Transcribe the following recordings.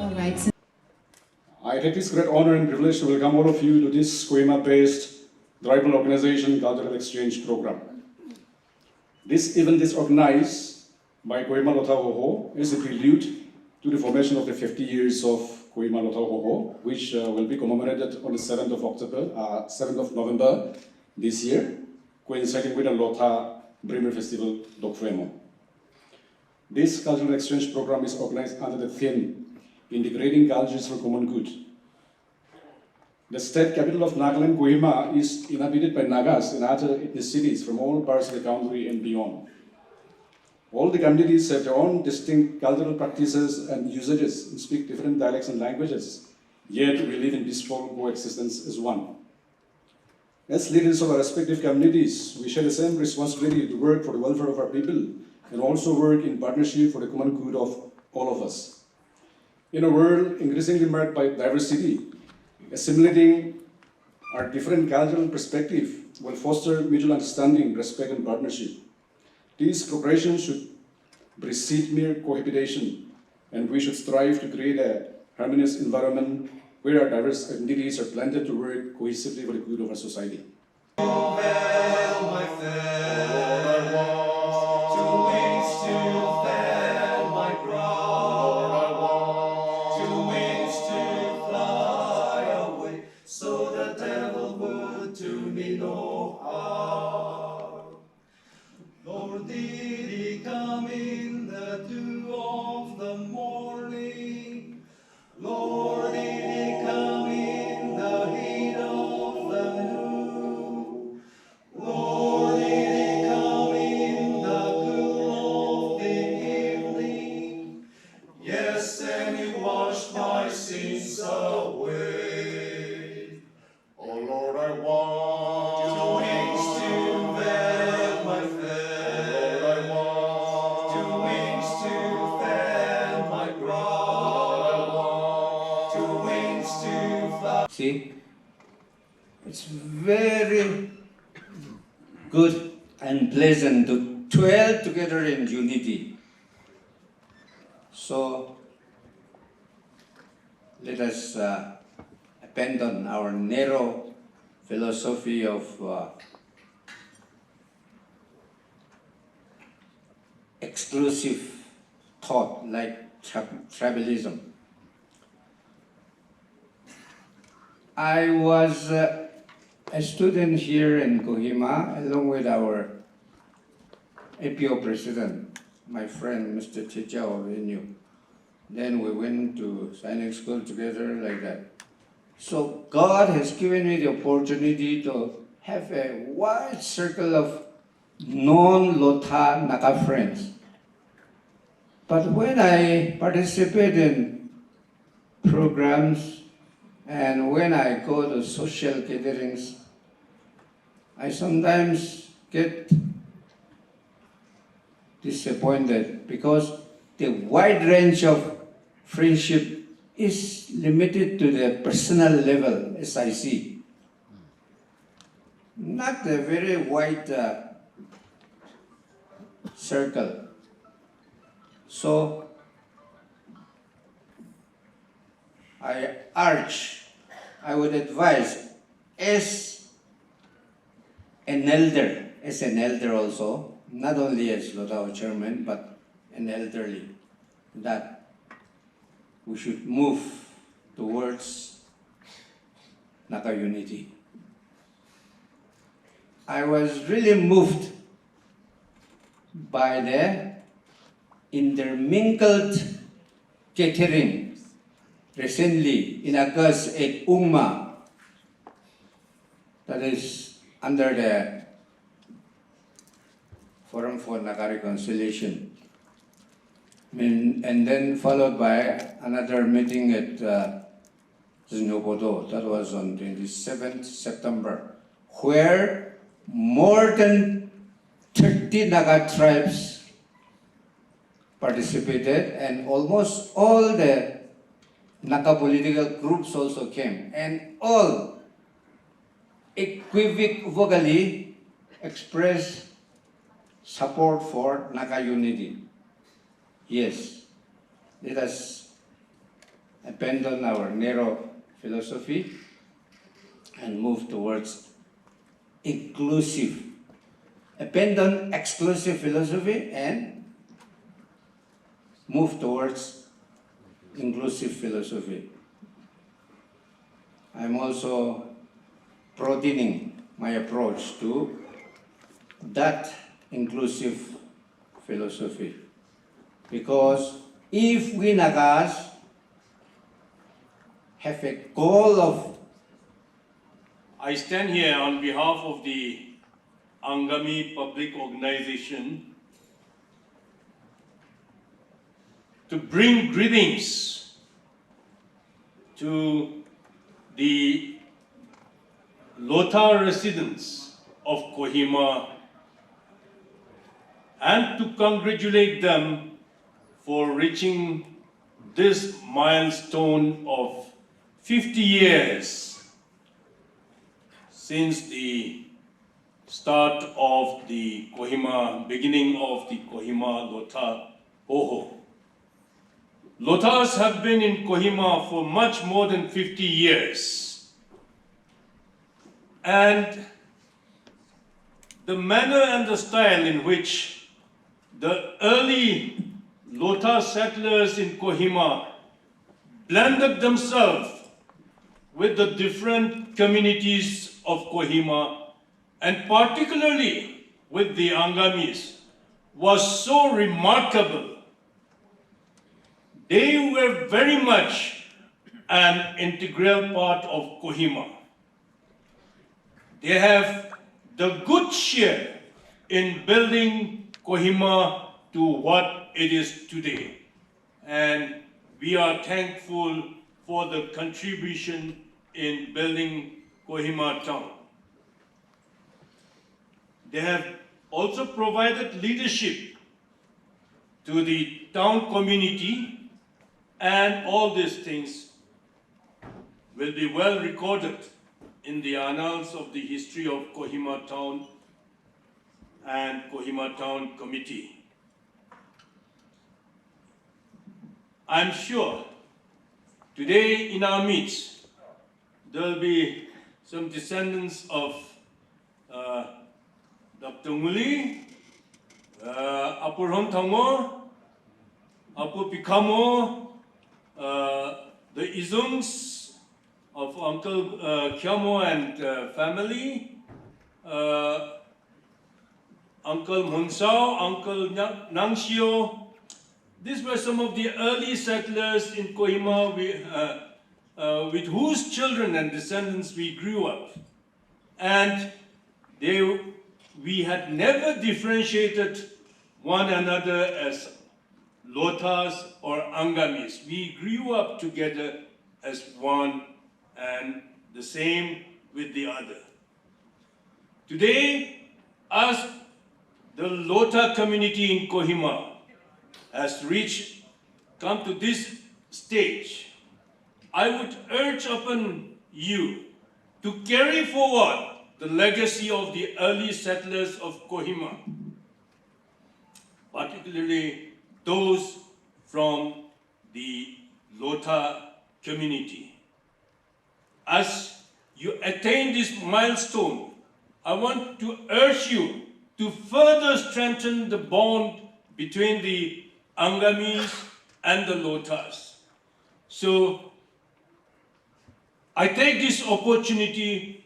All right. I take this great honor and privilege to welcome all of you to this Kohima-based tribal organization cultural exchange program. This event is organized by Kohima Lotha Hoho as a prelude to the formation of the 50 years of Kohima Lotha Hoho, which will be commemorated on the 7th of November this year, coinciding with the Lotha Bremer Festival Mhonbemo. This cultural exchange program is organized under the theme Integrating Cultures for Common Good. The state capital of Nagaland, Kohima, is inhabited by Nagas and other ethnicities from all parts of the country and beyond. All the communities have their own distinct cultural practices and usages and speak different dialects and languages, yet we live in peaceful coexistence as one. As leaders of our respective communities, we share the same responsibility to work for the welfare of our people and also work in partnership for the common good of all of us. In a world increasingly marked by diversity, assimilating our different cultural perspectives will foster mutual understanding, respect, and partnership. This cooperation should precede mere cohabitation, and we should strive to create a harmonious environment where our diverse identities are blended to work cohesively for the good of our society. Lord, did he come in the dew of the morning? Lord, did he come in the heat of the noon? Lord, did he come in the cool of the evening? Yes, and he washed my sins away. Oh Lord, I want two wings to veil my face. Oh Lord, I want two wings to fan my brow. Two wings to fly. See, it's very good and pleasant to dwell together in unity. So let us abandon our narrow philosophy of exclusive thought like tribalism. I was a student here in Kohima along with our APO president, my friend Mr. Chichao Venue. Then we went to Sainik school together like that. So God has given me the opportunity to have a wide circle of non-Lotha Naga friends. But when I participate in programs and when I go to social gatherings, I sometimes get disappointed because the wide range of friendship is limited to the personal level, as I see. Not a very wide circle. So I would advise as an elder also, not only as Lotha chairman, but an elderly, that we should move towards Naga unity. I was really moved by the intermingled gathering recently in August at Umma, that is under the Forum for Naga Reconciliation. And then followed by another meeting at Zinobodo, that was on 27th September, where more than 30 Naga tribes participated and almost all the Naga political groups also came, and all equivocally expressed support for Naga unity. Yes, let us abandon our narrow philosophy and move towards inclusive, abandon exclusive philosophy and move towards inclusive philosophy. I'm also broadening my approach to that inclusive philosophy, because if we Nagas have a goal of I stand here on behalf of the Angami Public Organization to bring greetings to the Lotha residents of Kohima and to congratulate them for reaching this milestone of 50 years since the start of the beginning of the Kohima Lotha Hoho. Lothas have been in Kohima for much more than 50 years. And the manner and the style in which the early Lotha settlers in Kohima blended themselves with the different communities of Kohima, and particularly with the Angamis, was so remarkable. They were very much an integral part of Kohima. They have the good share in building Kohima to what it is today. And we are thankful for the contribution in building Kohima town. They have also provided leadership to the town community, and all these things will be well recorded in the annals of the history of Kohima town and Kohima town committee. I'm sure today in our midst there will be some descendants of Dr. Muli, Apur Humtsoe, Apur Pikamo, the Izungs of Uncle Kyamo and family, Uncle Humtsoe, Uncle Nangshio. These were some of the early settlers in Kohima with whose children and descendants we grew up. And we had never differentiated one another as Lothas or Angamis. We grew up together as one and the same with the other. Today, as the Lotha community in Kohima has come to this stage, I would urge upon you to carry forward the legacy of the early settlers of Kohima, particularly those from the Lotha community. As you attain this milestone, I want to urge you to further strengthen the bond between the Angamis and the Lothas. So I take this opportunity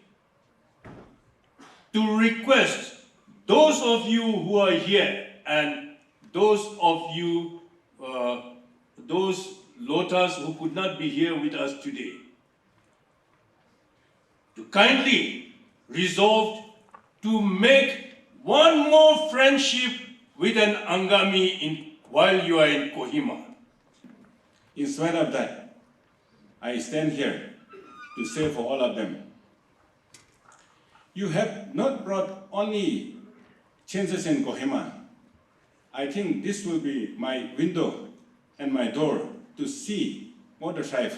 to request those of you who are here and those of you, those Lothas who could not be here with us today, to kindly resolve to make one more friendship with an Angami while you are in Kohima. In spite of that, I stand here to say for all of them, you have not brought only changes in Kohima. I think this will be my window and my door to see more the tribe.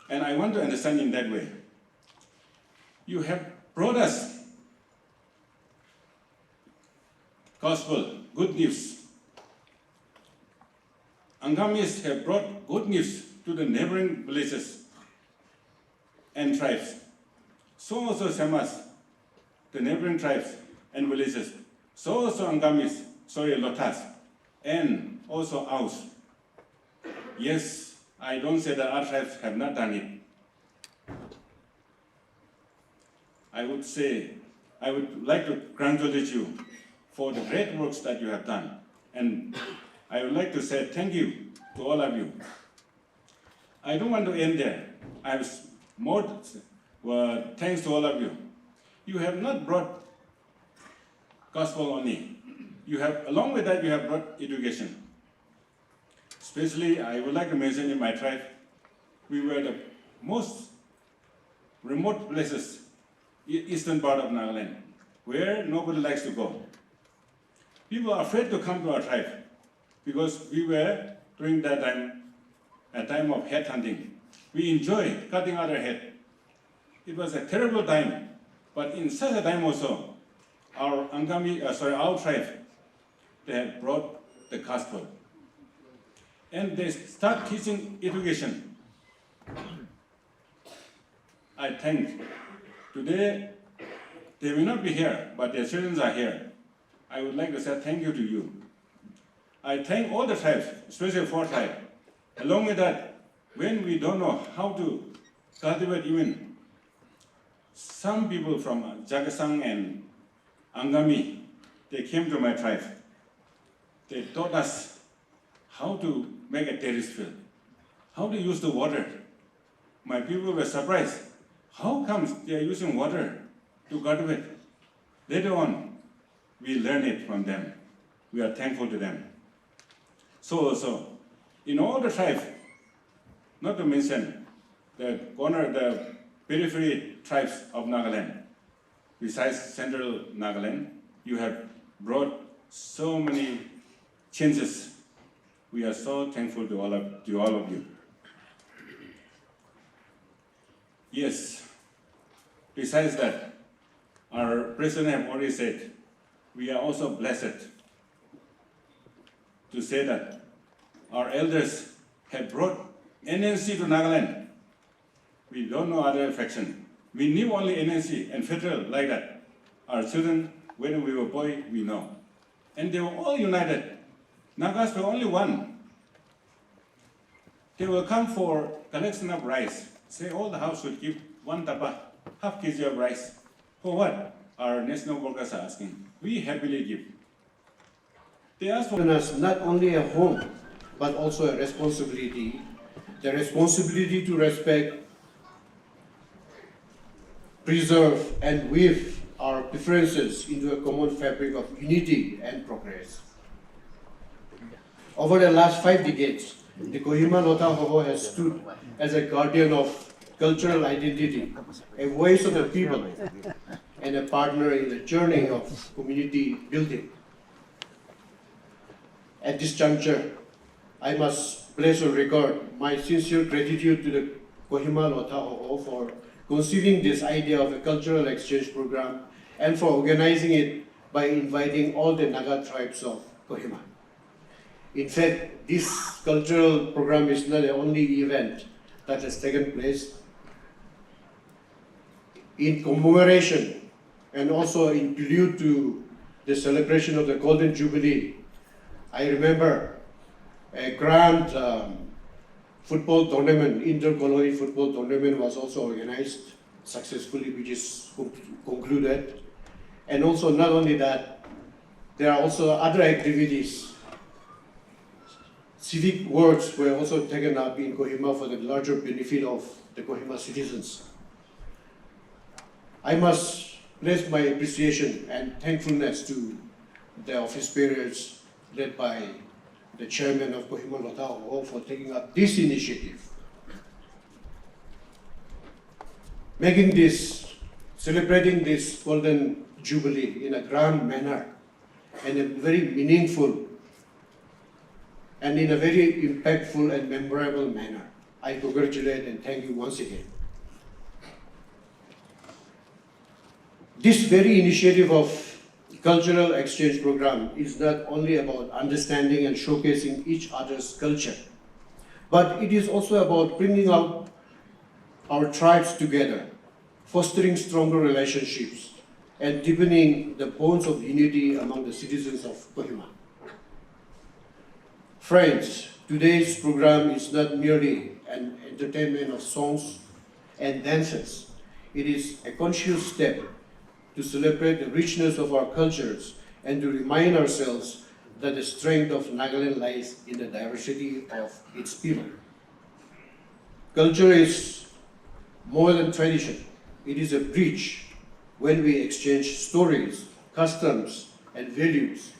And I want to understand in that way. You have brought us gospel, good news. Angamis have brought good news to the neighboring villages and tribes. So also Semas, the neighboring tribes and villages. So also Angamis, Lothas, and also Aus. Yes, I don't say that our tribes have not done it. I would like to congratulate you for the great works that you have done. And I would like to say thank you to all of you. I don't want to end there. I have more thanks to all of you. You have not brought gospel only. You have, along with that, you have brought education. Especially, I would like to mention in my tribe, we were the most remote places, eastern part of Nagaland, where nobody likes to go. People are afraid to come to our tribe because we were, during that time, a time of head hunting. We enjoyed cutting our head. It was a terrible time, but in such a time also, our tribe, they have brought the gospel. And they start teaching education. I think today they will not be here, but their children are here. I would like to say thank you to you. I thank all the tribes, especially 4 tribes. Along with that, when we don't know how to cultivate even, some people from Jagasang and Angami, they came to my tribe. They taught us how to make a terrace field, how to use the water. My people were surprised. How comes they are using water to cultivate? Later on, we learned it from them. We are thankful to them. So also, in all the tribes, not to mention the periphery tribes of Nagaland, besides central Nagaland, you have brought so many changes. We are so thankful to all of you. Yes, besides that, our president have already said, we are also blessed to say that our elders have brought NNC to Nagaland. We don't know other faction. We knew only NNC and federal like that. Our children, when we were boys, we know. And they were all united. Nagas were only one. They will come for collection of rice. Say all the house should give 1 tapa, half kg of rice. For what? Our national workers are asking. We happily give. They ask for us not only a home, but also a responsibility. The responsibility to respect, preserve, and weave our differences into a common fabric of unity and progress. Over the last 5 decades, the Kohima Lotha Hoho has stood as a guardian of cultural identity, a voice of the people, and a partner in the journey of community building. At this juncture, I must place on record my sincere gratitude to the Kohima Lotha Hoho for conceiving this idea of a cultural exchange program and for organizing it by inviting all the Naga tribes of Kohima. In fact, this cultural program is not the only event that has taken place. In commemoration and also in prelude to the celebration of the Golden Jubilee, I remember a grand football tournament, inter-colony football tournament was also organized successfully, which is concluded. And also not only that, there are also other activities. Civic works were also taken up in Kohima for the larger benefit of the Kohima citizens. I must place my appreciation and thankfulness to the office bearers led by the chairman of Kohima Lotha Hoho for taking up this initiative. Celebrating this Golden Jubilee in a grand manner and a very meaningful and in a very impactful and memorable manner. I congratulate and thank you once again. This very initiative of cultural exchange program is not only about understanding and showcasing each other's culture, but it is also about bringing out our tribes together, fostering stronger relationships, and deepening the bonds of unity among the citizens of Kohima. Friends, today's program is not merely an entertainment of songs and dances. It is a conscious step to celebrate the richness of our cultures and to remind ourselves that the strength of Nagaland lies in the diversity of its people. Culture is more than tradition. It is a bridge. When we exchange stories, customs, and values,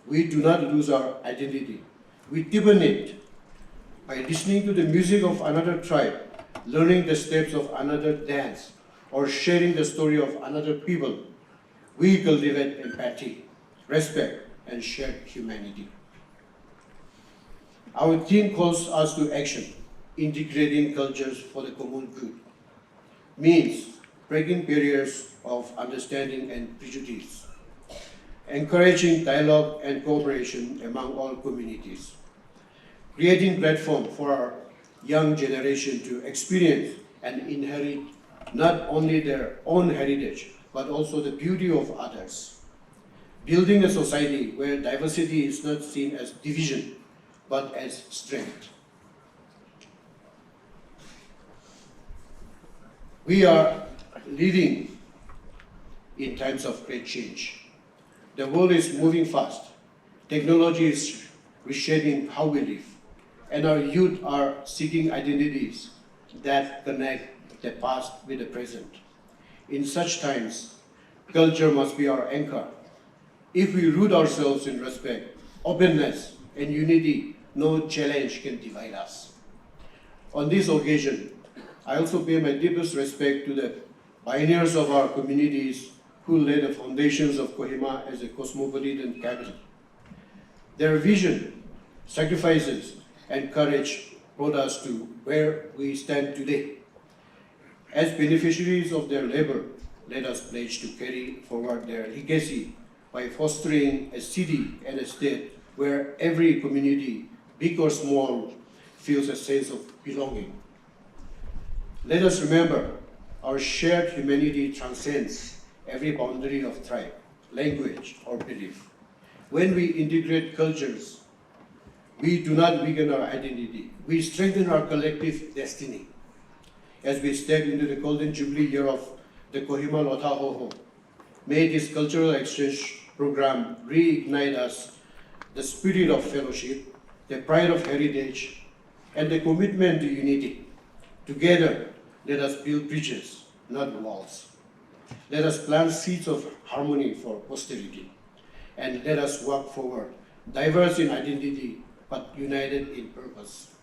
we do not lose our identity. We deepen it by listening to the music of another tribe, learning the steps of another dance, or sharing the story of another people. We cultivate empathy, respect, and shared humanity. Our theme calls us to action, integrating cultures for the common good. Means breaking barriers of understanding and prejudice, encouraging dialogue and cooperation among all communities, creating platform for our young generation to experience and inherit not only their own heritage, but also the beauty of others, building a society where diversity is not seen as division, but as strength. We are living in times of great change. The world is moving fast. Technology is reshaping how we live, and our youth are seeking identities that connect the past with the present. In such times, culture must be our anchor. If we root ourselves in respect, openness, and unity, no challenge can divide us. On this occasion, I also pay my deepest respect to the pioneers of our communities who laid the foundations of Kohima as a cosmopolitan capital. Their vision, sacrifices, and courage brought us to where we stand today. As beneficiaries of their labor, let us pledge to carry forward their legacy by fostering a city and a state where every community, big or small, feels a sense of belonging. Let us remember, our shared humanity transcends every boundary of tribe, language, or belief. When we integrate cultures, we do not weaken our identity. We strengthen our collective destiny. As we step into the Golden Jubilee year of the Kohima Lotha Hoho, may this cultural exchange program reignite us the spirit of fellowship, the pride of heritage, and the commitment to unity. Together, let us build bridges, not walls. Let us plant seeds of harmony for posterity. And let us walk forward, diverse in identity, but united in purpose.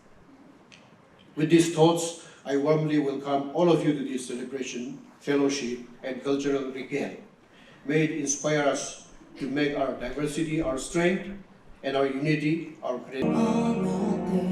With these thoughts, I warmly welcome all of you to this celebration, fellowship, and cultural regain. May it inspire us to make our diversity our strength and our unity our greatness.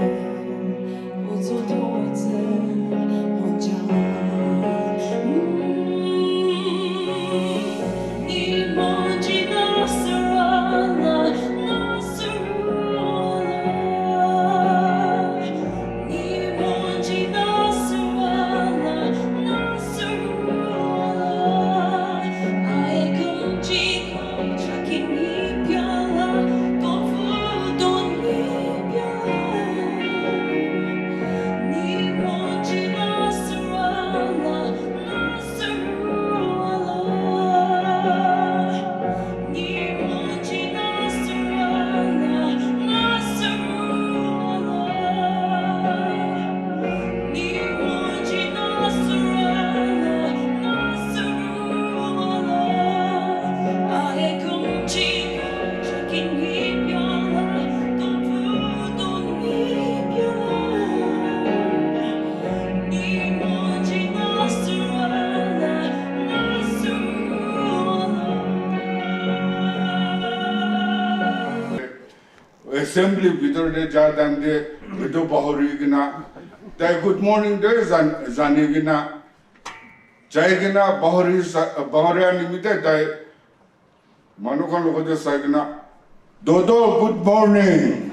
Assembly Vidore Jadande Vido Bahorigina. Good morning, there is an Zanigina Jaigina Bahoria Limited. Manukan lokote saigna, Dodo, good morning.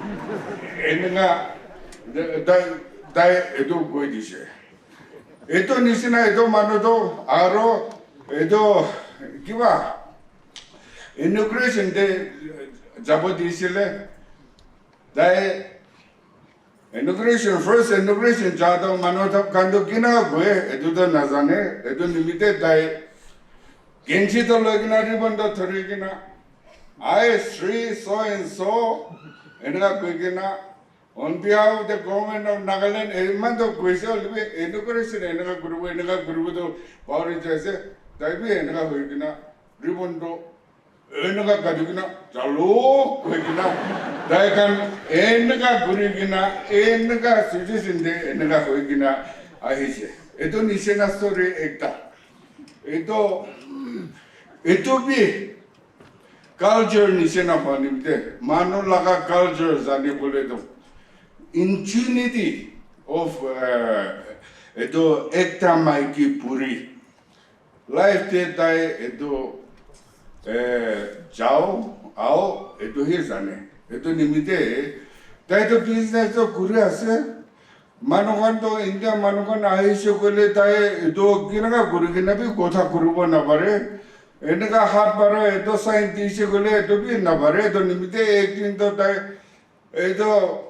Enga, dai edo goi dishe. Edo nisina edo manudo aro edo kiwa inauguration de jabo disile dai inauguration first inauguration jado manudo kando kina goe edo da nazane edo nimite dai genchi to logina ribondo thorigina I Sri so and so enga goigina on behalf of the government of Nagaland, Elmando Guisel, inauguration enga guru to power jase daibi enga hoigina ribondo enga kadugina chalo hoigina daikan enga gurigina enga suggestion de enga hoigina ahise eto nisena story ekta eto bi culture nisena panimte mano laga culture zani bole to ingenuity of eto ekta maiki puri life te dai eto jao ao eto hi zane eto nimite dai to business to kuri ase manukan to India manukan ahisho kole dai eto kinaga kuri kinabi kotha kurubo na bare enga hat bara eto scientist kole eto bi na bare eto nimite ek to dai eto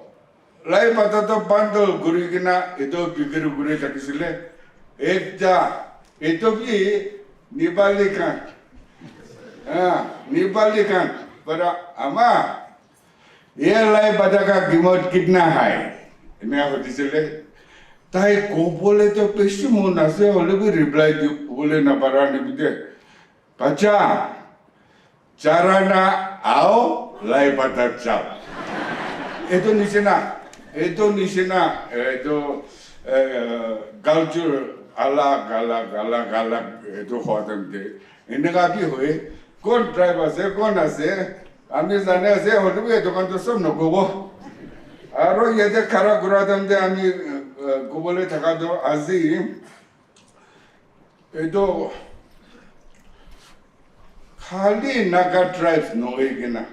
lai pata to bundle guri kina eto bikiru guri takisile ekta eto bi Nepali kan para ama ye lai pata ka gimot kitna hai enga hotisile tai ko bole to peshi mona se hole bi reply di bole na para nimite pacha charana ao lai pata chao eto nisena culture alak eto hotem de enga bi hoye kon driver se kon ase ami zane ase holu eto kan to sob no gogo aro yede kara guradam de ami gobole thaka do azi eto khali Naga tribes no egena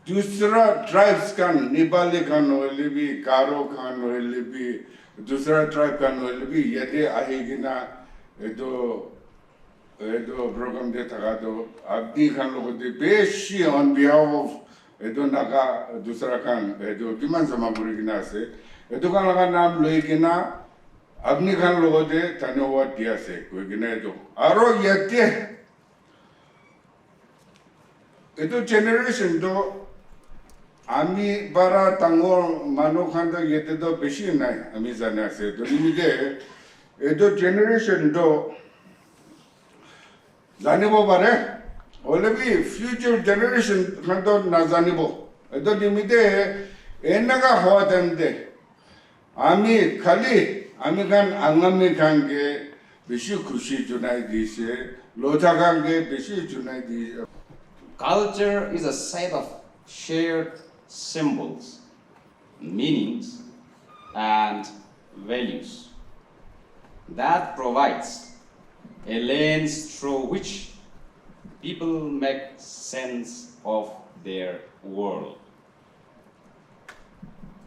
दूसरा tribes का नेपाली का नोले भी गारो का नोले भी दूसरा tribe का नोले भी यदि आएगी ना ये तो प्रोग्राम दे थका तो अब्दी खान लोगों दे बेशी on behalf of ये तो नागा दूसरा खान ये तो किमान समापुरी की ना से ये तो खान लगा नाम लोगे ना अब्दी खान लोगों दे धन्यवाद दिया से कोई की ना तो आरो ये तो generation तो Ami bara tango mano khanda yete do beshi nai ami zane ase to nimide edo generation do zanibo bare olebi future generation khando na zanibo edo nimide enaga hoadende ami khali ami kan angami khange beshi khushi junai dise lotha khange beshi junai di. Culture is a set of shared symbols, meanings, and values that provides a lens through which people make sense of their world.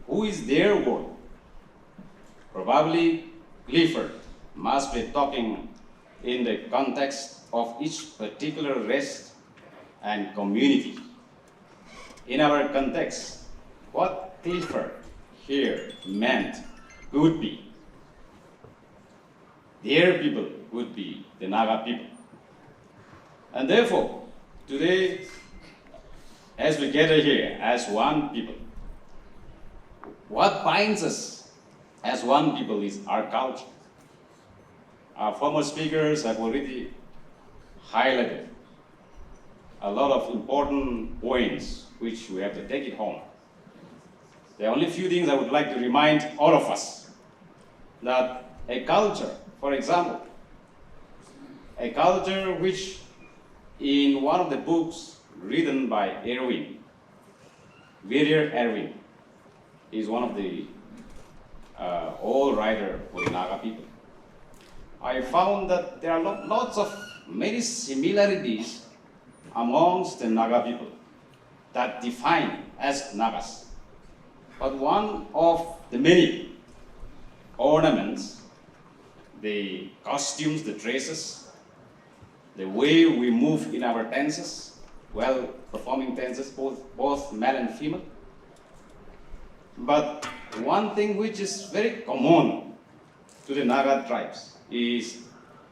Who is their world? Probably Clifford must be talking in the context of each particular race and community. In our context, what Clifford here meant would be their people would be the Naga people. And therefore, today, as we gather here as one people, what binds us as one people is our culture. Our former speakers have already highlighted a lot of important points which we have to take it home. There are only a few things I would like to remind all of us, that a culture, for example, a culture which in one of the books written by Erwin, Erwin, is one of the old writer for the Naga people. I found that there are lots of many similarities amongst the Naga people that define as Nagas. But one of the many ornaments, the costumes, the dresses, the way we move in our dances, well performing dances, both male and female. But one thing which is very common to the Naga tribes is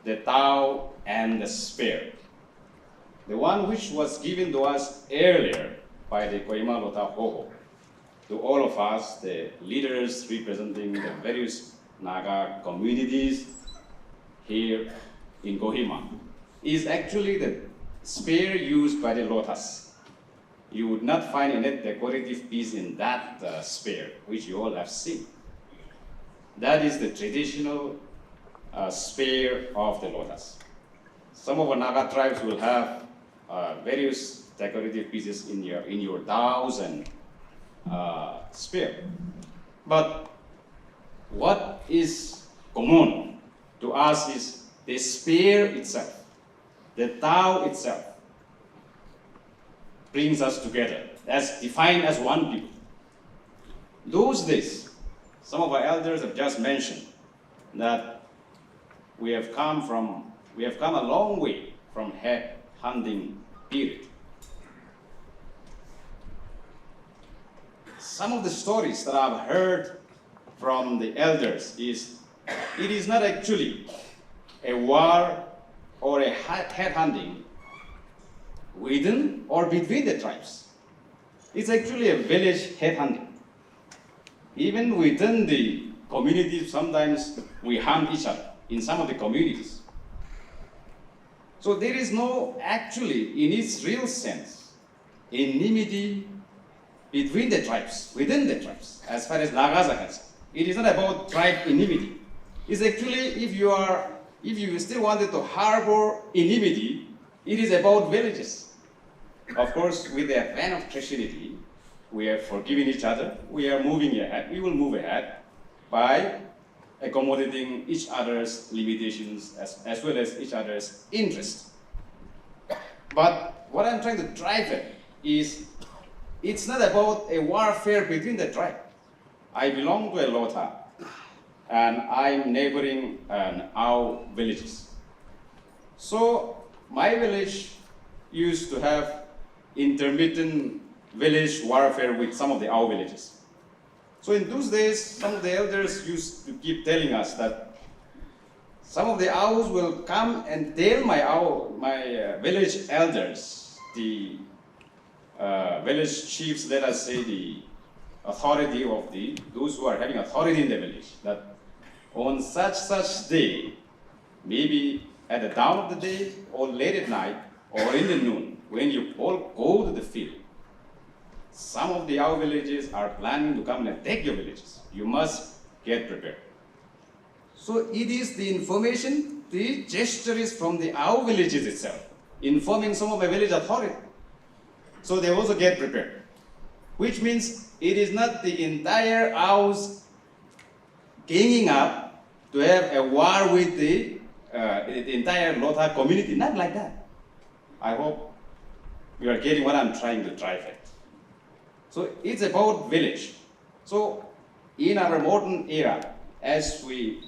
the Tao and the spear. The one which was given to us earlier by the Kohima Lotha Hoho, to all of us, the leaders representing the various Naga communities here in Kohima, is actually the spear used by the Lothas. You would not find any decorative piece in that spear, which you all have seen. That is the traditional spear of the Lothas. Some of our Naga tribes will have various decorative pieces in your daos and spear. But what is common to us is the spear itself, the Tao itself, brings us together, as defined as one people. Those days, some of our elders have just mentioned that we have come a long way from head hunting period. Some of the stories that I've heard from the elders is, it is not actually a war or a head hunting within or between the tribes. It's actually a village head hunting. Even within the communities, sometimes we hunt each other in some of the communities. So there is no, actually, in its real sense, enmity between the tribes, within the tribes, as far as Nagas are concerned. It is not about tribe enmity. It's actually, if you still wanted to harbor enmity, it is about villages. Of course, with the advent of Christianity, we have forgiven each other. We are moving ahead. We will move ahead by accommodating each other's limitations as well as each other's interests. But what I'm trying to drive at is, it's not about a warfare between the tribe. I belong to a Lotha, and I'm neighboring our villages. So my village used to have intermittent village warfare with some of the our villages. So in those days, some of the elders used to keep telling us that some of the owls will come and tell my village elders, the village chiefs, let us say the authority of those who are having authority in the village, that on such day, maybe at the dawn of the day or late at night or in the noon, when you all go to the field, some of our villages are planning to come and attack your villages. You must get prepared. So it is the information, the gesture is from our villages itself, informing some of my village authority. So they also get prepared, which means it is not the entire house ganging up to have a war with the entire Lotha community, not like that. I hope you are getting what I'm trying to drive at. So it's about village. So in our modern era, as we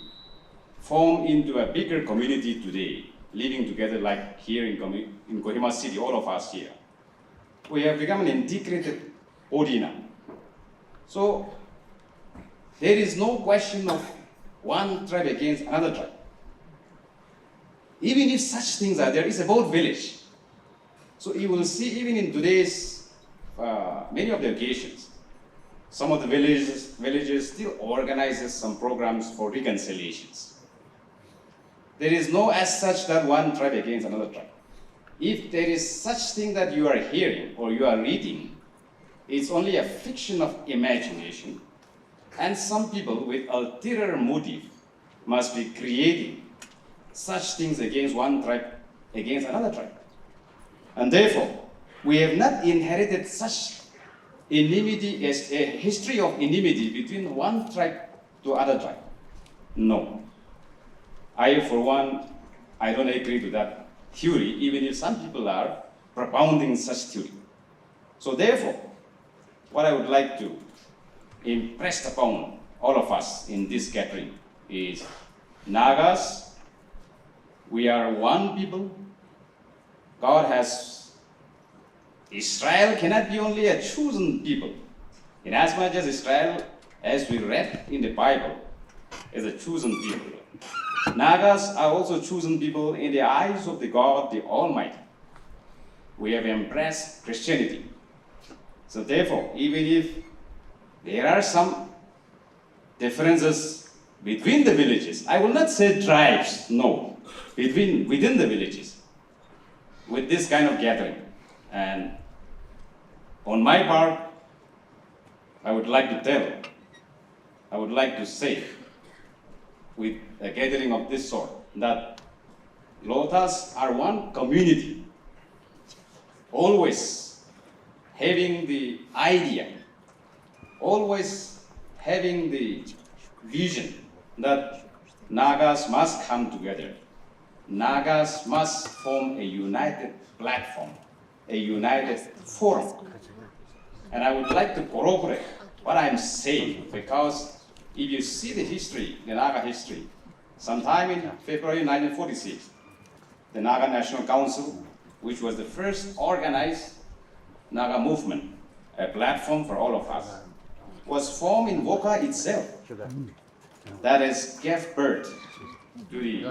form into a bigger community today, living together like here in Kohima City, all of us here, we have become an integrated body now. So there is no question of one tribe against another tribe. Even if such things are there, it's about village. So you will see even in today's many of the occasions, some of the villages still organizes some programs for reconciliations. There is no as such that one tribe against another tribe. If there is such thing that you are hearing or you are reading, it's only a fiction of imagination, and some people with ulterior motive must be creating such things against one tribe against another tribe. And therefore, we have not inherited such enmity as a history of enmity between one tribe to other tribe. No. I, for one, I don't agree to that theory, even if some people are propounding such theory. So therefore, what I would like to impress upon all of us in this gathering is Nagas, we are one people. God has, Israel cannot be only a chosen people. Inasmuch as Israel, as we read in the Bible, is a chosen people. Nagas are also chosen people in the eyes of the God, the Almighty. We have embraced Christianity. So therefore, even if there are some differences between the villages, I will not say tribes, no, within the villages, with this kind of gathering. And on my part, I would like to say, with a gathering of this sort, that Lothas are one community, always having the idea, always having the vision that Nagas must come together. Nagas must form a united platform, a united forum. And I would like to corroborate what I'm saying, because if you see the history, the Naga history, sometime in February 1946, the Naga National Council, which was the first organized Naga movement, a platform for all of us, was formed in Woka itself. That is, gave birth to the,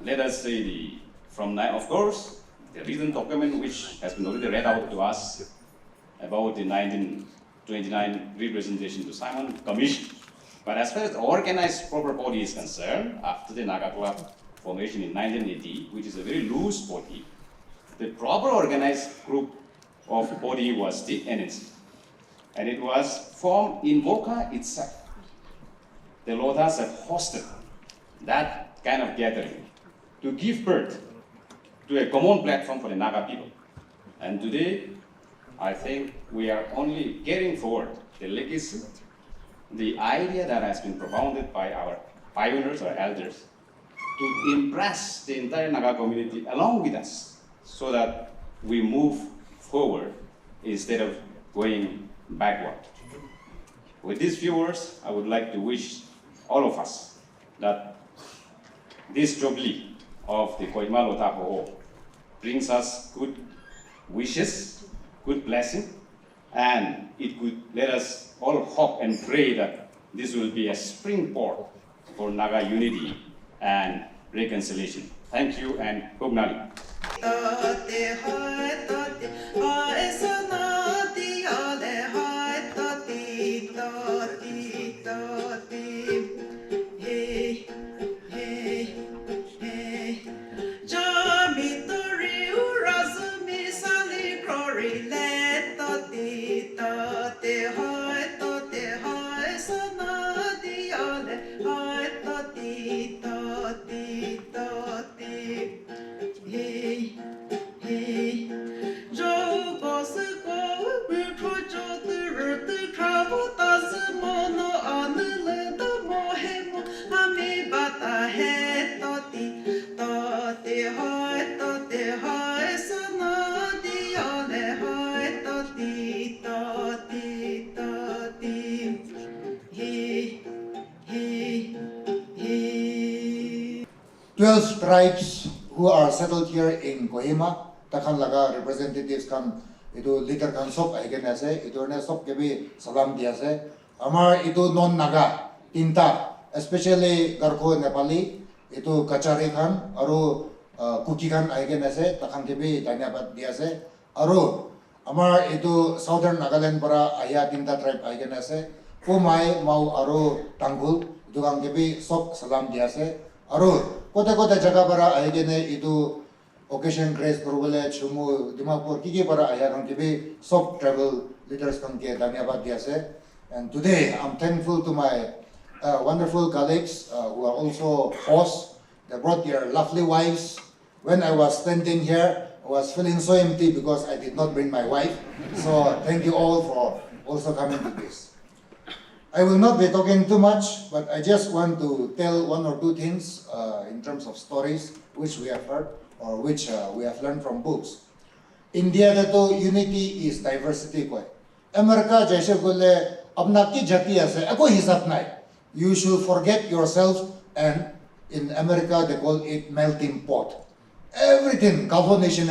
let us say, of course, the written document which has been already read out to us about the 1929 representation to Simon Commission. But as far as the organized proper body is concerned, after the Naga Club formation in 1980, which is a very loose body, the proper organized group of body was the NNC. And it was formed in Woka itself. The Lothas have hosted that kind of gathering to give birth to a common platform for the Naga people. And today, I think we are only carrying forward the legacy, the idea that has been propounded by our pioneers or elders to impress the entire Naga community along with us so that we move forward instead of going backward. With these few words, I would like to wish all of us that this Jubilee of the Kohima Lotha Hoho brings us good wishes, good blessing, and it could let us all hope and pray that this will be a springboard for Naga unity and reconciliation. Thank you and Kugnali. Tribes who are settled here in Kohima, takan laga representatives kan itu leader kan sop aigen ase, itu ne sop kebi salam dia ase. Amar itu non Naga tinta, especially Garo Nepali, itu kachari kan, aru Kuki kan aigen ase, takan kebi dhanyabad dia ase. Aru amar itu Southern Nagaland para ayah tinta tribe aigen ase. Poumai mau aru Tangkhul, itu kan kebi sop salam dia ase. Aru kota-kota jaga para ayagene itu occasion grace kurubale chumu dimapur kiki para ayagang tibi soft travel leaders kan ke dhanyabad diase. And today I'm thankful to my wonderful colleagues who are also hosts. They brought their lovely wives. When I was standing here, I was feeling so empty because I did not bring my wife. So thank you all for also coming to this. I will not be talking too much, but I just want to tell one or two things in terms of stories which we have heard. or which we have learned from books. India that unity is diversity ko. America jaise gole apna ki jati ase ako hisab nai. You should forget yourself, and in America they call it melting pot. Everything carbonation.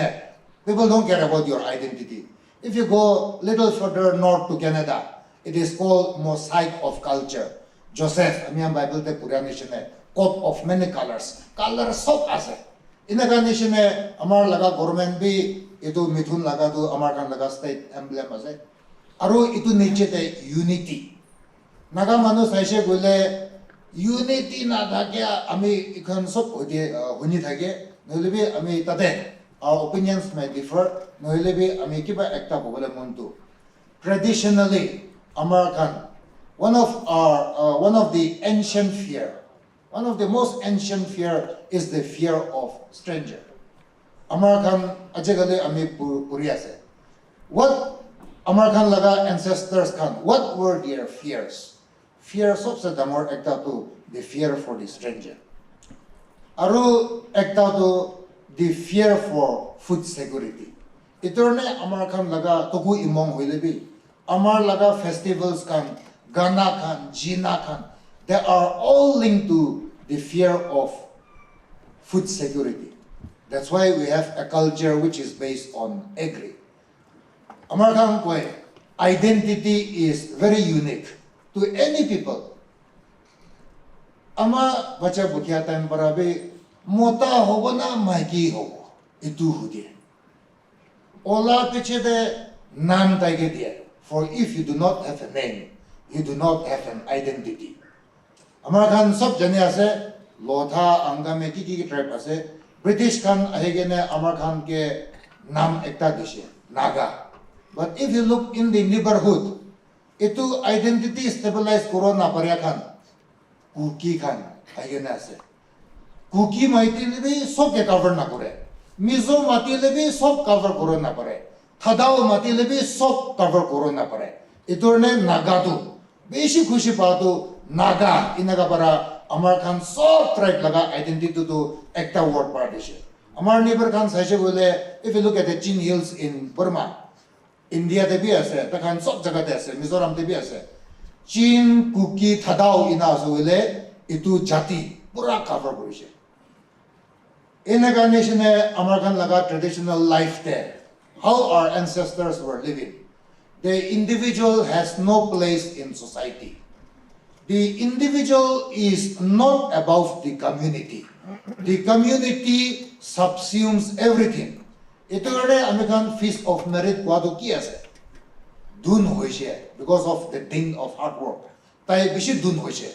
People don't care about your identity. If you go little further north to Canada, it is called mosaic of culture. Joseph, Amiyan Bible te pura nation hai, coat of many colors. Color sok ase. Inaga nation hai, amar laga government bhi itu Mhathung laga tu amar kan laga state emblem ase. Aru itu niche te unity. Naga manu saise gole unity na thakya ami ikhan sok hoje huni thake. Nohile ami tate our opinions may differ. Nohile ami kiba ekta bole muntu. Traditionally, American, one of the ancient fear, one of the most ancient fear is the fear of stranger. American ajagale ami puriya se. What American laga ancestors kan? What were their fears? Fear sobse damor ekta tu the fear for the stranger. Aru ekta tu the fear for food security. Itorne American laga toku imong hoilebi. Amar laga festivals kan, Gana kan, Jina kan, they are all linked to the fear of food security. That's why we have a culture which is based on agri. American koi identity is very unique to any people. Ama baca bukia time parabe mota hobo na maiki hobo itu hudi. Ola piche de nam taige dia. For if you do not have a name, you do not have an identity. American sab jane ase Lotha angame ki tribe ase British kan ahegene American ke nam ekta dishe Naga. But if you look in the neighborhood, itu identity stabilize corona parya kan Kuki kan ahegene ase. Kuki maiti lebi sob ke cover na kore. Mizo mati lebi sob cover corona pare. Thadao mati lebi sob cover corona pare. Itorne Naga tu. Beshi khushi pa tu Naga inaga para American sob tribe laga identity tu ekta word partition. Amar neighbor kan saise bole if you look at the Chin Hills in Burma, India te bhi ase, takhan sob jaga te ase, Mizoram te bhi ase. Chin Kuki Thadao ina ase bole itu jati pura cover korise. Inaga nation American laga traditional life there. How our ancestors were living. The individual has no place in society. The individual is not above the community. The community subsumes everything. Ito American feast of merit kwado ki ase. Dun hoise because of the thing of hard work. Tai bishi dun hoise.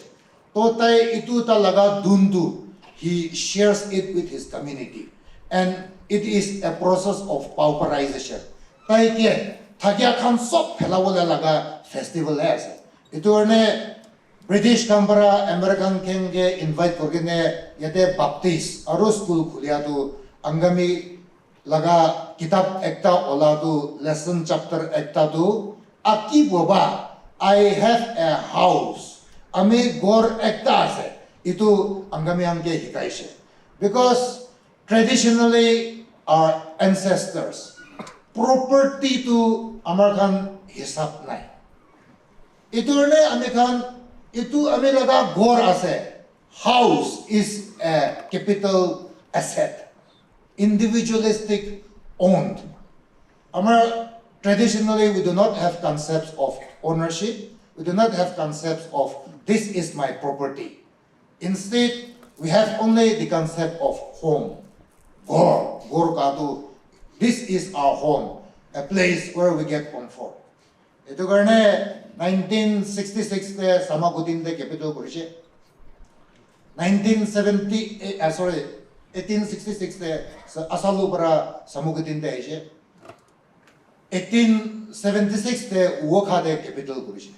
To tai itu ta laga dun tu. He shares it with his community. And it is a process of pauperization. Tai ke thakya khan sob phelawole laga festival ase. Ito British Kampara American king ke invite korgene yate Baptist aru school khulia tu angami laga kitab ekta ola tu lesson chapter ekta tu aki boba I have a house ame gor ekta ase itu angami angke hikaise because traditionally our ancestors property to American hisab nai itu American itu America gor ase house is a capital asset individualistic owned. Traditionally we do not have concepts of ownership, we do not have concepts of this is my property. Instead we have only the concept of home. Gor kadu, this is our home, a place where we get comfort. Ito karne 1966 te Samagutin de capital kurishe. 1866 te Asalu para Samagutin de ishe. 1876 te Woka de capital kurishe.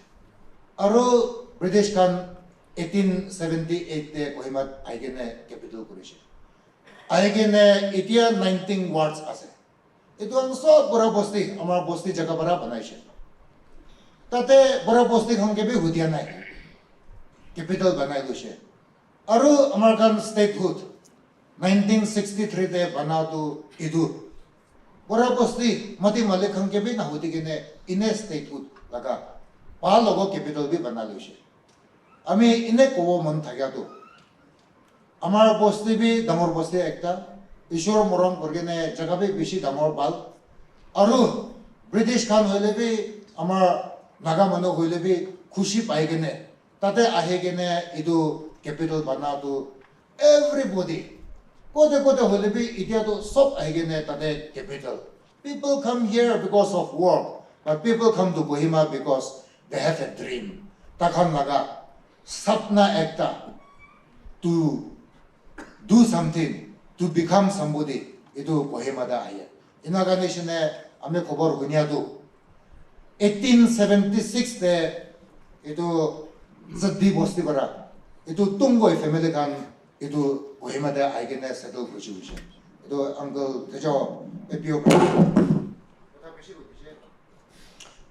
Aro British kan 1878 te Kohima aigene capital kurishe. Aigene itia 19 wards ase. Ito ang so pura bosti, amar bosti jaga para banaishe. Tate bora bosti khang ke bhi hudia nai capital banai dushe aru American statehood 1963 te bana tu idu pura bosti mati male khang ke bi na hoti ke ne ine state ut laga pa logo capital bi bana lu she ami ine ko mon thagya tu amar bosti bi damor bosti ekta ishor morom korgene jaga bi bishi damor bal aru British khan hoile bi amar naga mano hoile bi khushi pai gene tate ahe gene idu capital bana tu everybody kote hoile bi itia tu sob ahe gene tate capital people come here because of work but people come to Kohima because they have a dream takhan laga sapna ekta to do something to become somebody idu Kohima da ahe inaga nishine ame khobor hunia tu 1876 te itu zadi bosti bara itu tungoi family kan itu Kohima da aigene settle kuchi kuchi itu uncle tejo epio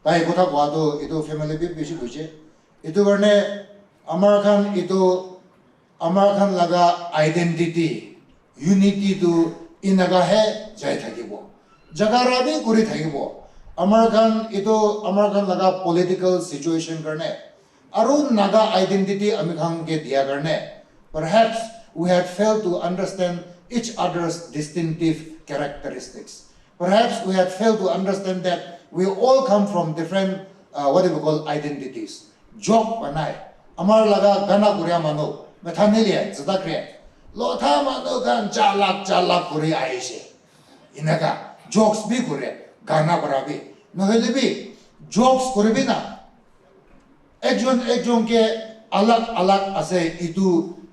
tai kotha gwado itu family bi bishi kuchi itu garne American laga identity unity tu inaga he jai thakibo jagara bi kuri thakibo American laga political situation karne aru naga identity amikhang ke dia karne perhaps we had failed to understand each other's distinctive characteristics perhaps we had failed to understand that we all come from different what do we call identities job banai amar laga gana kurya mano methanelia zadakre lotha mano kan chalak kuri aise inaga jokes bi kure गाना बराबी नहले भी jokes करे भी ना एक के अलग असे इतु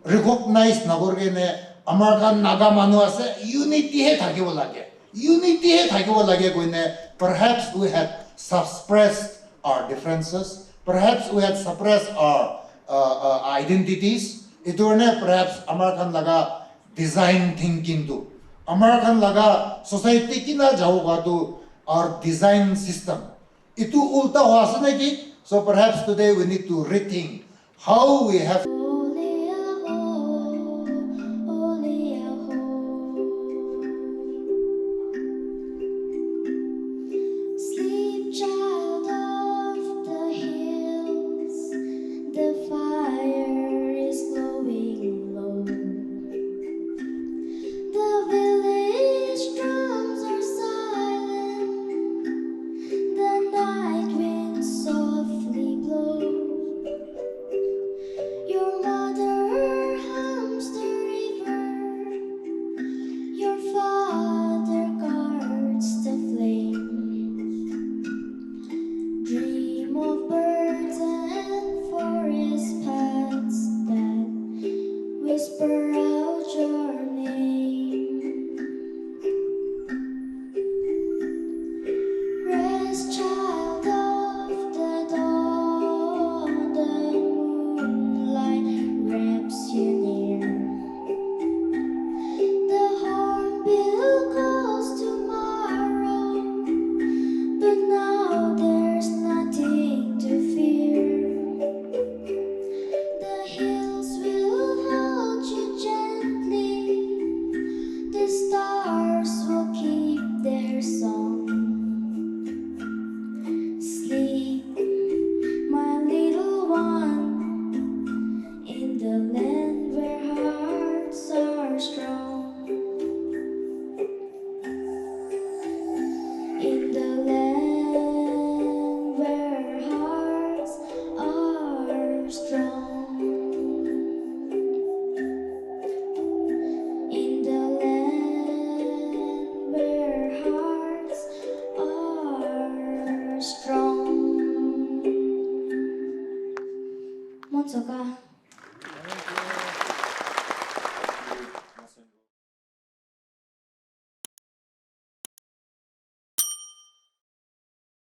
रिकॉग्नाइज नगरगे ने अमेरिकन नागा मानु असे यूनिटी है थाके वो लगे कोई ने perhaps we had suppressed our differences perhaps we had suppressed our identities इतु ने perhaps अमेरिकन लगा design thinking तो अमेरिकन लगा society की ना जाओगा तो our design system itu ulta wasna ki so perhaps today we need to rethink how we have sleep child of the hills the fire is glowing low the village drums are the night wind softly blows. Your mother hums the river. Your father guards the flame. Dream of birds and forest paths that whisper out your name. Rest, child of the dawn, the moonlight wraps you near. The hornbill calls tomorrow, but now there's nothing to fear. The hills will hold you gently, the stars will keep their song. Sleep, my little one, in the land where hearts are strong. In the land where hearts are strong. In the land where hearts are strong. Mhonbemo.